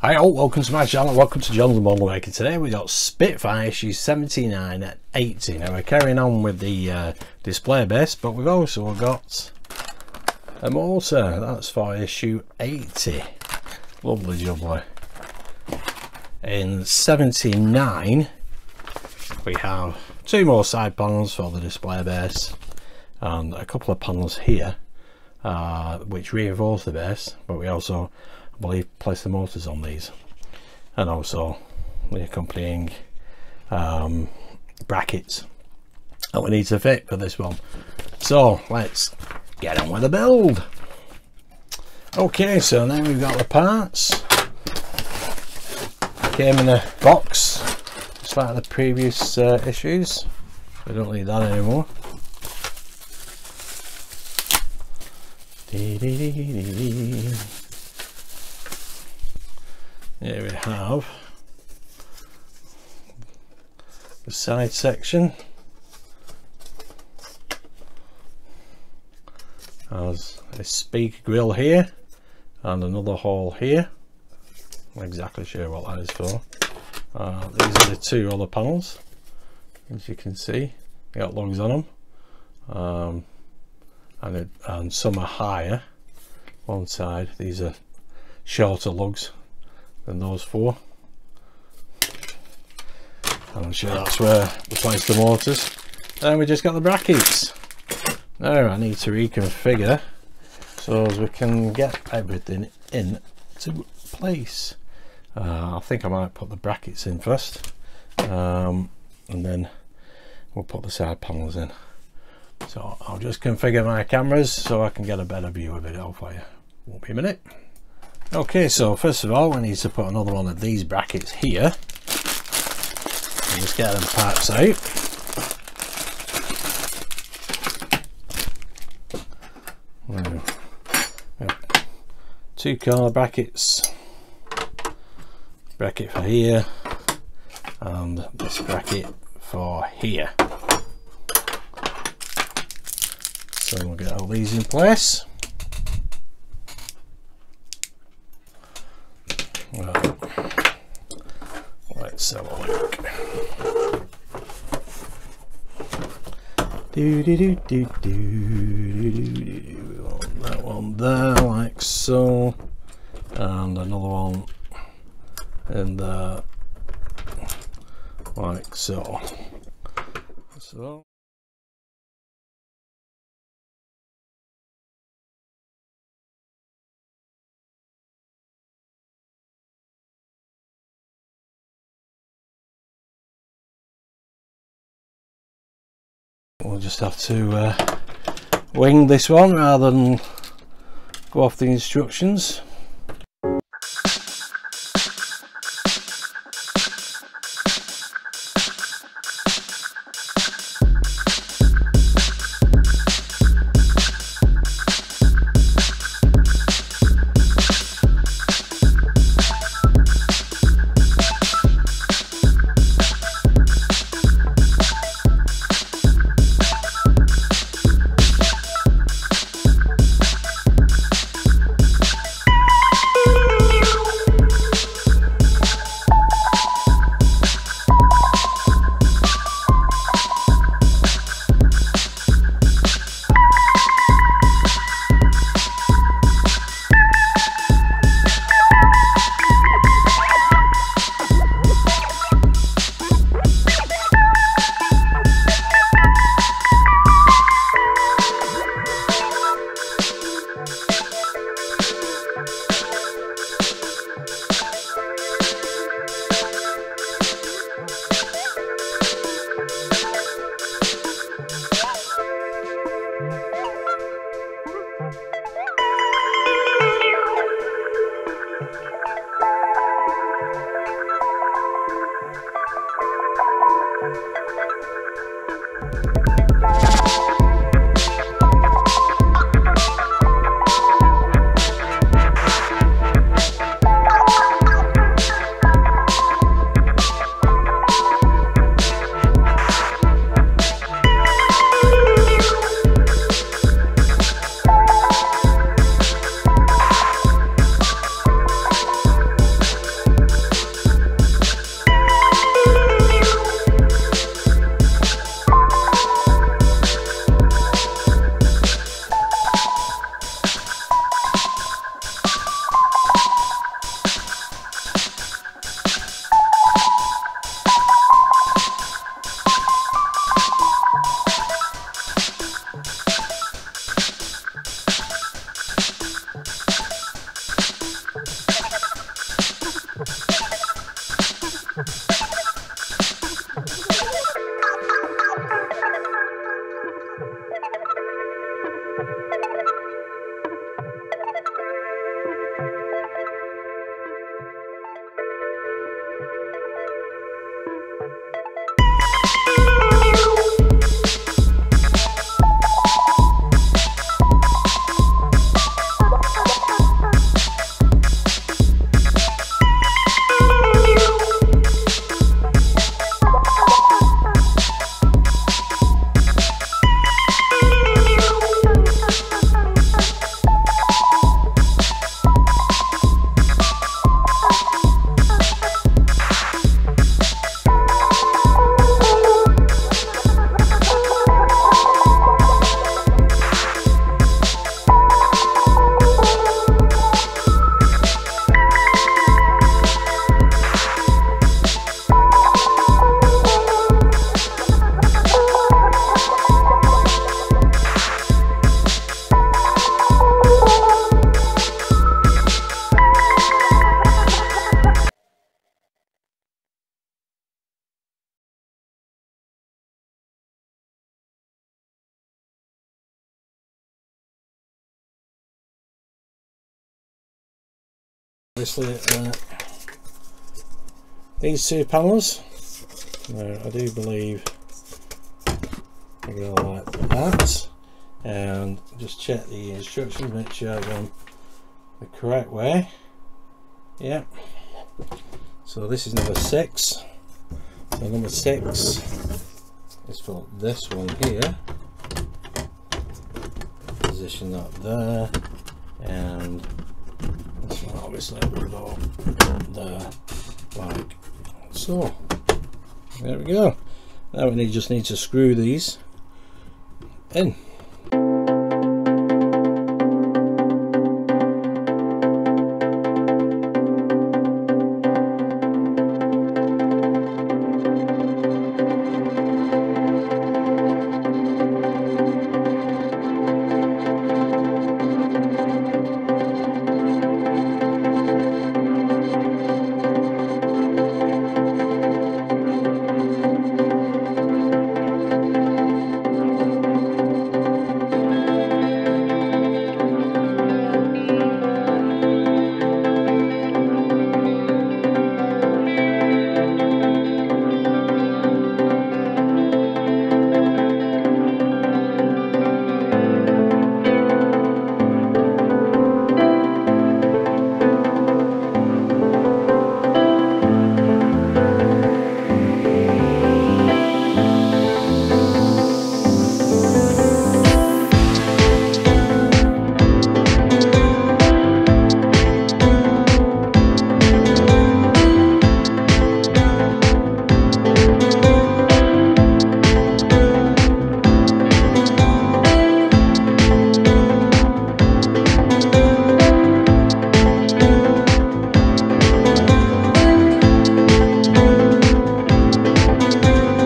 Hi all, welcome to my channel, welcome to John's Model Maker. Today we got Spitfire issues 79 at 80. Now we're carrying on with the display base, but we've also got a motor. That's for issue 80. Lovely jubbly. In 79 we have two more side panels for the display base and a couple of panels here which reinforce the base, but we also, I believe, place the motors on these, and also the accompanying brackets that we need to fit for this one. So let's get on with the build. Okay, so then we've got the parts. Came in a box just like the previous issues. We don't need that anymore. Here we have the side section. Has a speaker grill here and another hole here. I'm not exactly sure what that is for. These are the two other panels, as you can see. They got lugs on them, and some are higher one side. These are shorter lugs than those four. I'm sure that's where we place the motors. Then we just got the brackets. Now I need to reconfigure so as we can get everything into place. I think I might put the brackets in first, and then we'll put the side panels in. So I'll just configure my cameras so I can get a better view of it all for you. Won't be a minute. Okay, so first of all we need to put another one of these brackets here. And just get them parts out. Two corner brackets. Bracket for here and this bracket for here. So we'll get all these in place. Right. Let's have a look. We want that one there like so, and another one in there like so. We'll just have to wing this one rather than go off the instructions. obviously these two panels. Now I do believe I go like that, and just check the instructions, make sure I've gone the correct way. Yep. So this is number 6. So number 6 is for this one here. Position that there, and this one obviously will go there like so. There we go. Now we just need to screw these in.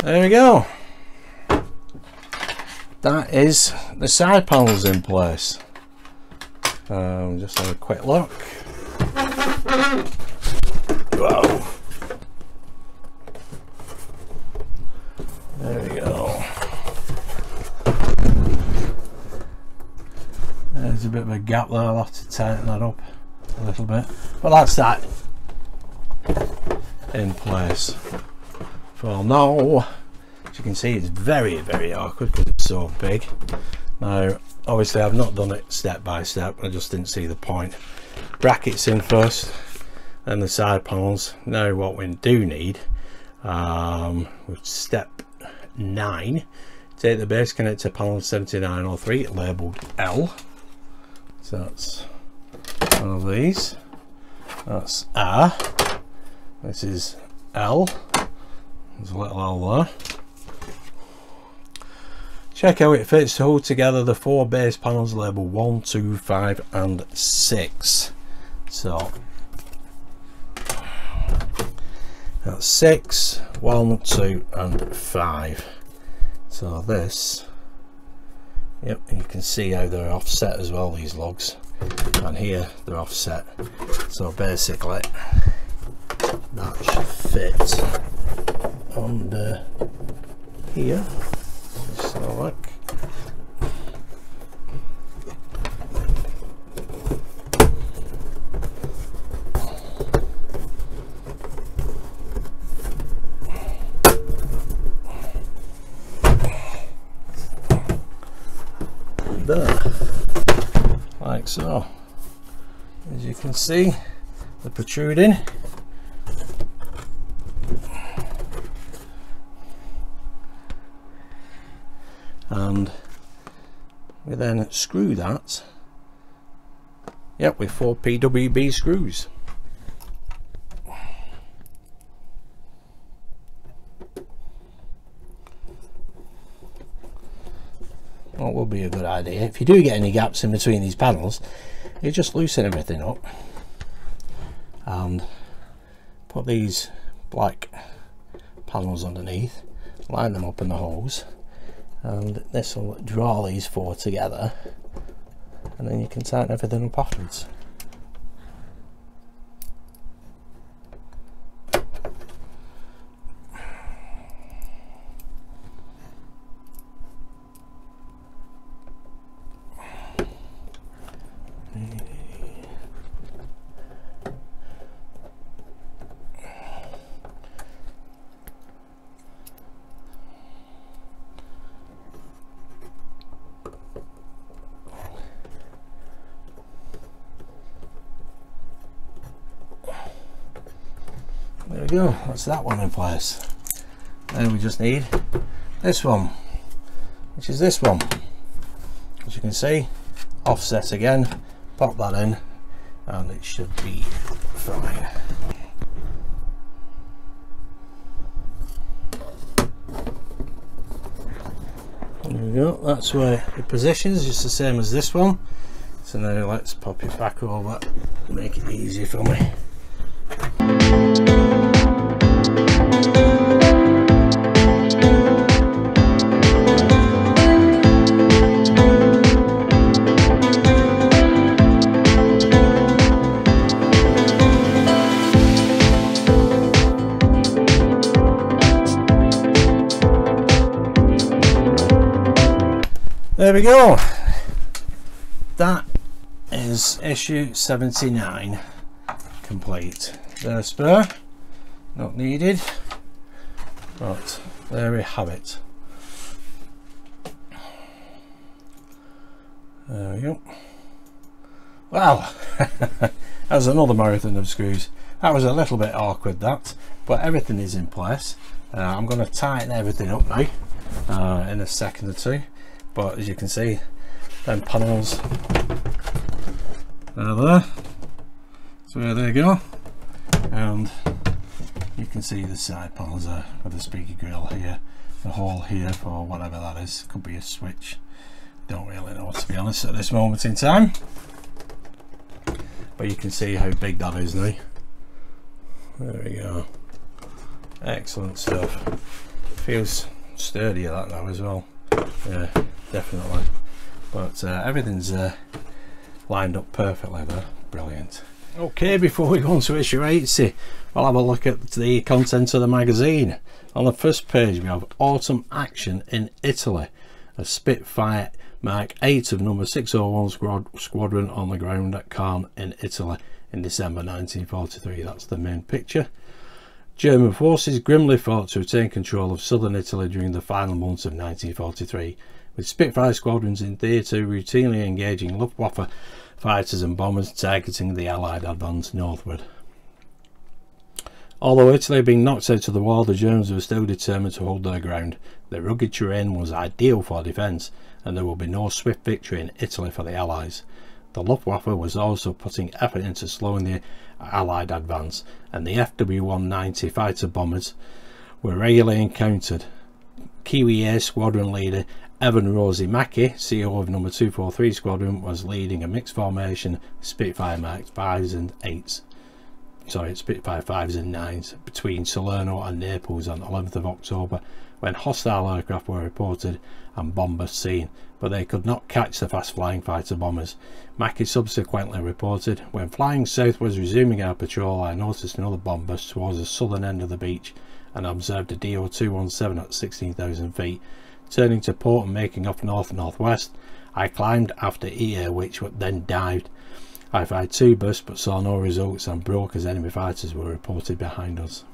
There we go. That is the side panels in place. Just have a quick look. Wow. There we go. There's a bit of a gap there. I'll have to tighten that up a little bit, but that's that in place for now. As you can see, it's very, very awkward because it's so big. Now obviously I've not done it step by step, I just didn't see the point. Brackets in first, then the side panels. Now what we do need, with step 9, take the base connector panel 7903 labelled L. So that's one of these. That's R. This is L. There's a little L there. Check how it fits to hold together the 4 base panels labelled 1, 2, 5 and 6. So that's 6, 1, 2 and 5. So this, yep, you can see how they're offset as well, these lugs, and here they're offset. So basically that should fit under here. So look, there, like so. As you can see, they're protruding. And we then screw that, yep, with 4 PWB screws. What will be a good idea, if you do get any gaps in between these panels, you just loosen everything up and put these black panels underneath, line them up in the holes, and this will draw these 4 together, and then you can tighten everything up afterwards. we go, that's that one in place. Then we just need this one, which is this one. As you can see, offset again, pop that in and it should be fine. There we go, that's where it positions, just the same as this one. So now let's pop it back over, make it easy for me. There we go. That is issue 79 complete. There's a spur, not needed, but there we have it. There we go. Well, that was another marathon of screws. That was a little bit awkward, that, but everything is in place. I'm going to tighten everything up now in a second or two. But as you can see, them panels are there, so there you go, and you can see the side panels there with the speaker grill here, the hole here for whatever that is, could be a switch, don't really know to be honest at this moment in time, but you can see how big that is now. There we go, excellent stuff. Feels sturdier that now as well. Yeah, definitely, but everything's lined up perfectly there. Brilliant. Okay, before we go on to issue 80, we'll have a look at the contents of the magazine. On the first page we have Autumn Action in Italy, a Spitfire Mark 8 of number 601 squadron on the ground at Caen in Italy in December 1943. That's the main picture. German forces grimly fought to retain control of southern Italy during the final months of 1943, with Spitfire squadrons in theatre routinely engaging Luftwaffe fighters and bombers targeting the Allied advance northward. Although Italy had been knocked out of the war, the Germans were still determined to hold their ground. The rugged terrain was ideal for defence, and there would be no swift victory in Italy for the Allies. The Luftwaffe was also putting effort into slowing the Allied advance, and the FW-190 fighter bombers were regularly encountered. Kiwi Air squadron leader Evan Rosie Mackey, CO of number 243 squadron, was leading a mixed formation Spitfire Mark 5s and 8s. Spitfire 5s and 9s between Salerno and Naples on the 11th of October, when hostile aircraft were reported and bombers seen, but they could not catch the fast flying fighter bombers. Mackey subsequently reported, "When flying southwards resuming our patrol, I noticed another bomb burst towards the southern end of the beach and observed a DO-217 at 16,000 feet. Turning to port and making off north-northwest, I climbed after EA, which then dived. I fired 2 bursts but saw no results and broke as enemy fighters were reported behind us."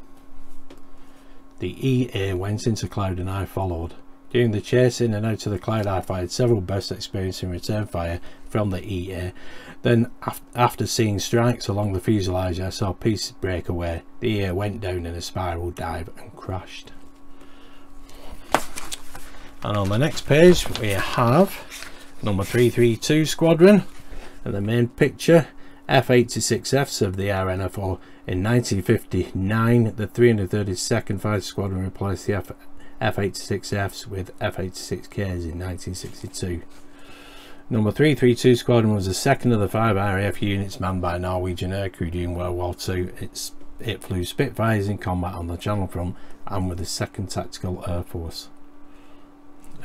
The EA went into cloud and I followed. During the chase in and out of the cloud, I fired several bursts, experiencing return fire from the EA. Then after seeing strikes along the fuselage, I saw pieces break away. The EA went down in a spiral dive and crashed. And on the next page we have number 332 squadron, and the main picture, F-86Fs of the RNFO. In 1959, the 332nd Fighter Squadron replaced the F-86Fs with F-86Ks in 1962. Number 332 Squadron was the second of the 5 RAF units manned by Norwegian aircrew during World War II. It flew Spitfires in combat on the Channel Front and with the 2nd Tactical Air Force.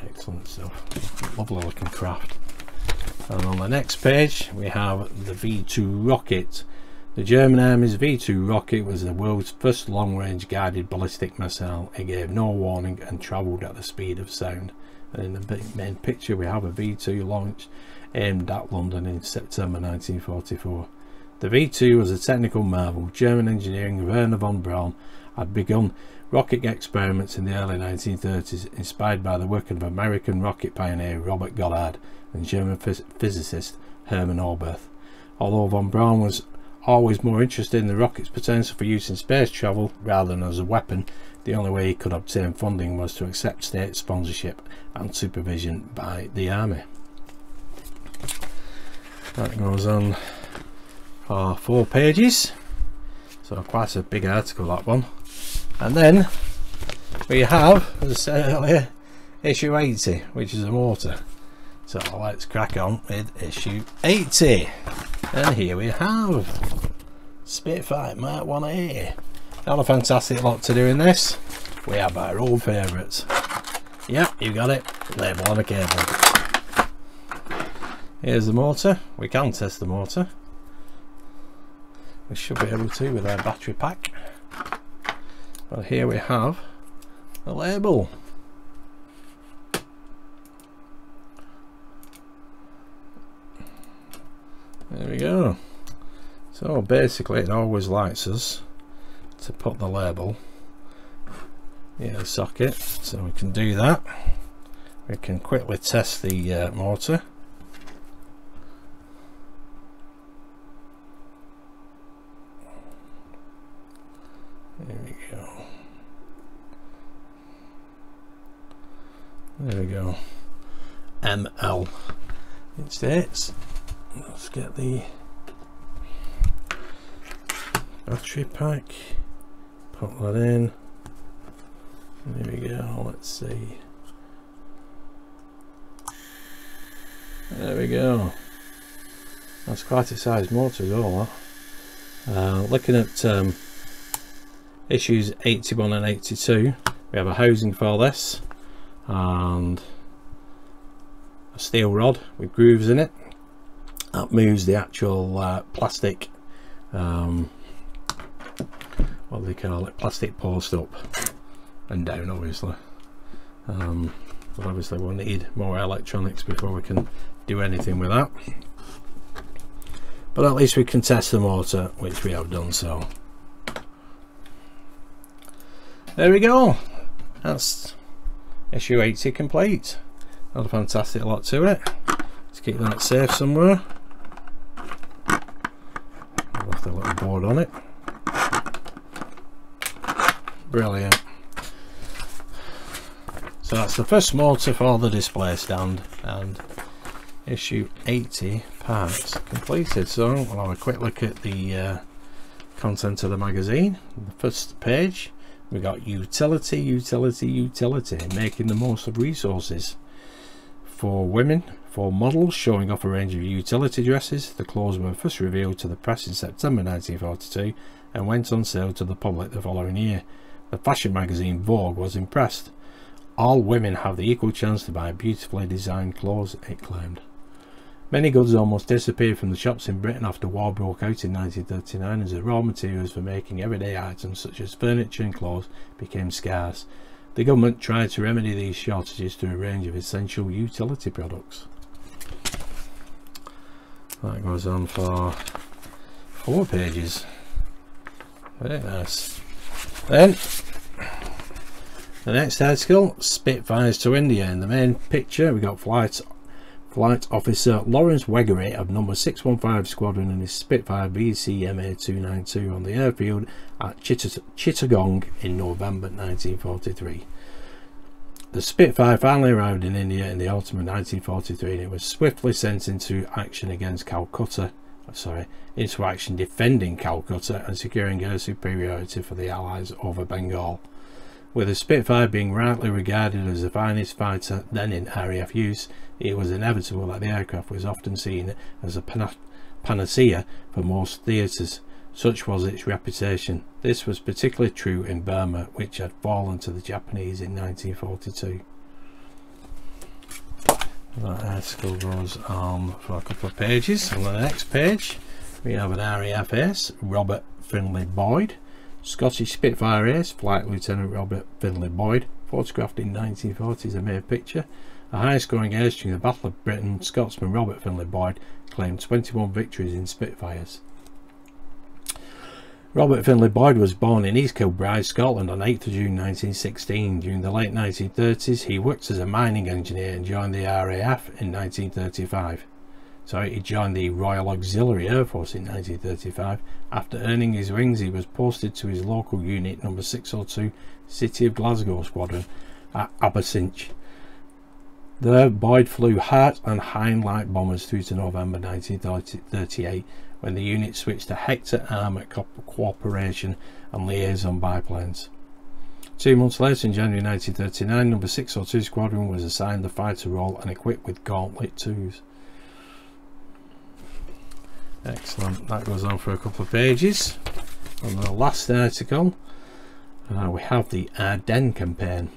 Excellent stuff. Lovely looking craft. And on the next page we have the V2 rocket. The German Army's V2 rocket was the world's first long-range guided ballistic missile. It gave no warning and travelled at the speed of sound. And in the main picture we have a V2 launch aimed at London in September 1944. The V2 was a technical marvel. German engineering Werner von Braun had begun rocket experiments in the early 1930s, inspired by the work of American rocket pioneer Robert Goddard and German physicist Hermann Oberth. Although von Braun was always more interested in the rocket's potential for use in space travel rather than as a weapon. The only way he could obtain funding was to accept state sponsorship and supervision by the army. That goes on for 4 pages, so quite a big article, that one. And then we have, as I said earlier, issue 80, which is a mortar. So let's crack on with issue 80. And here we have Spitfire MK1A. Not a fantastic lot to do in this. We have our old favourites. Yep, you got it. Label on a cable. Here's the mortar. We can test the mortar. We should be able to with our battery pack. But here we have the label. There we go. So basically it always likes us to put the label in the socket, so we can do that. We can quickly test the mortar. There we go. There we go. ML it states. Let's get the battery pack, put that in. There we go. Let's see. There we go. That's quite a size motor as well. Looking at issues 81 and 82, we have a housing for this and a steel rod with grooves in it that moves the actual plastic, what do they call it, plastic post up and down, obviously. But obviously we'll need more electronics before we can do anything with that, but at least we can test the motor, which we have done. So there we go, that's issue 80 complete. Not a fantastic lot to it. Let's keep that safe somewhere. I'll have the little board on it. Brilliant. So that's the first motor for the display stand, and issue 80 parts completed. So we'll have a quick look at the content of the magazine. The first page, we got utility, making the most of resources. For women, 4 models showing off a range of utility dresses. The clothes were first revealed to the press in September 1942 and went on sale to the public the following year. The fashion magazine Vogue was impressed. All women have the equal chance to buy beautifully designed clothes, it claimed. Many goods almost disappeared from the shops in Britain after war broke out in 1939 as the raw materials for making everyday items such as furniture and clothes became scarce. The government tried to remedy these shortages through a range of essential utility products. That goes on for 4 pages. Very nice. Then the next article, Spitfires to India. In the main picture we got Flight Officer Lawrence Weggery of number 615 Squadron and his Spitfire BCMA-292 on the airfield at Chittagong in November 1943. The Spitfire finally arrived in India in the autumn of 1943 and it was swiftly sent into action defending Calcutta and securing air superiority for the Allies over Bengal. With the Spitfire being rightly regarded as the finest fighter then in RAF use, it was inevitable that the aircraft was often seen as a panacea for most theatres. Such was its reputation. This was particularly true in Burma, which had fallen to the Japanese in 1942. That article goes on for a couple of pages. On the next page we have an RAF ace, Robert Finlay Boyd. Scottish Spitfire ace, Flight Lieutenant Robert Finlay Boyd, photographed in 1940 is a mere picture. A high scoring ace during the Battle of Britain, Scotsman Robert Finlay Boyd claimed 21 victories in Spitfires. Robert Finlay Boyd was born in East Kilbride, Scotland on 8th June 1916. During the late 1930s he worked as a mining engineer and joined the RAF in 1935. He joined the Royal Auxiliary Air Force in 1935. After earning his wings, he was posted to his local unit, number 602, City of Glasgow Squadron at Abersinch. There, Boyd flew Hart and Hind light bombers through to November 1938, when the unit switched to Hector Armored Cooperation and Liaison biplanes. 2 months later, in January 1939, number 602 Squadron was assigned the fighter role and equipped with Gauntlet 2s. Excellent. That goes on for a couple of pages. On the last article, we have the Ardennes campaign.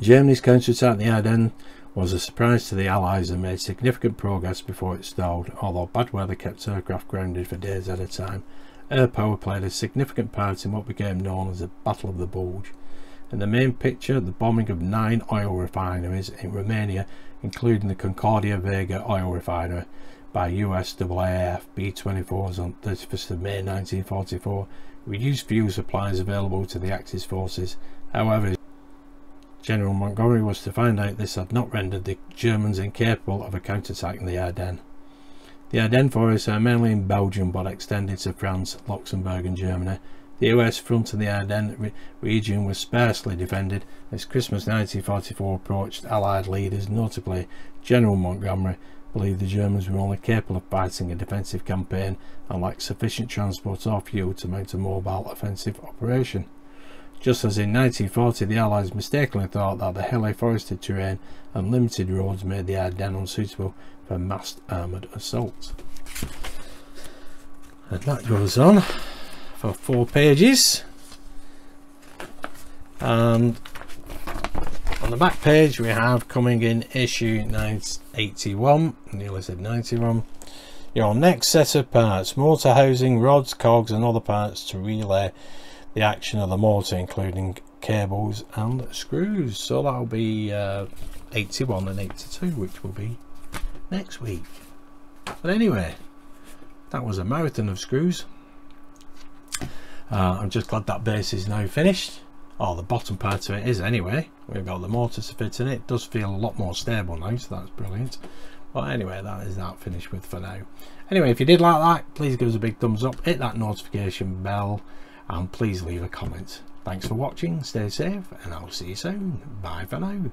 Germany's counterattack in the Ardennes was a surprise to the Allies and made significant progress before it stalled. Although bad weather kept aircraft grounded for days at a time, air power played a significant part in what became known as the Battle of the Bulge. In the main picture, the bombing of 9 oil refineries in Romania, including the Concordia Vega oil refinery, by US AAF B-24s on 31st of May 1944, reduced fuel supplies available to the Axis forces. However, General Montgomery was to find out this had not rendered the Germans incapable of a counterattack in the Ardennes. The Ardennes forests are mainly in Belgium but extended to France, Luxembourg and Germany. The US front in the Ardennes region was sparsely defended. As Christmas 1944 approached, Allied leaders, notably General Montgomery, believed the Germans were only capable of fighting a defensive campaign and lacked sufficient transport or fuel to mount a mobile offensive operation. Just as in 1940, the Allies mistakenly thought that the hilly forested terrain and limited roads made the Ardennes unsuitable for massed armoured assault. And that goes on for 4 pages. And on the back page we have, coming in issue 981, nearly said 91, your next set of parts: motor housing, rods, cogs and other parts to relay the action of the motor, including cables and screws. So that'll be 81 and 82, which will be next week. But anyway, that was a marathon of screws. I'm just glad that base is now finished. Oh, the bottom part of it is anyway. We've got the motor to fit in it. It does feel a lot more stable now, so that's brilliant. But anyway, that is that finished with for now. Anyway, if you did like that, please give us a big thumbs up, hit that notification bell, and please leave a comment. Thanks for watching, stay safe, and I'll see you soon. Bye for now.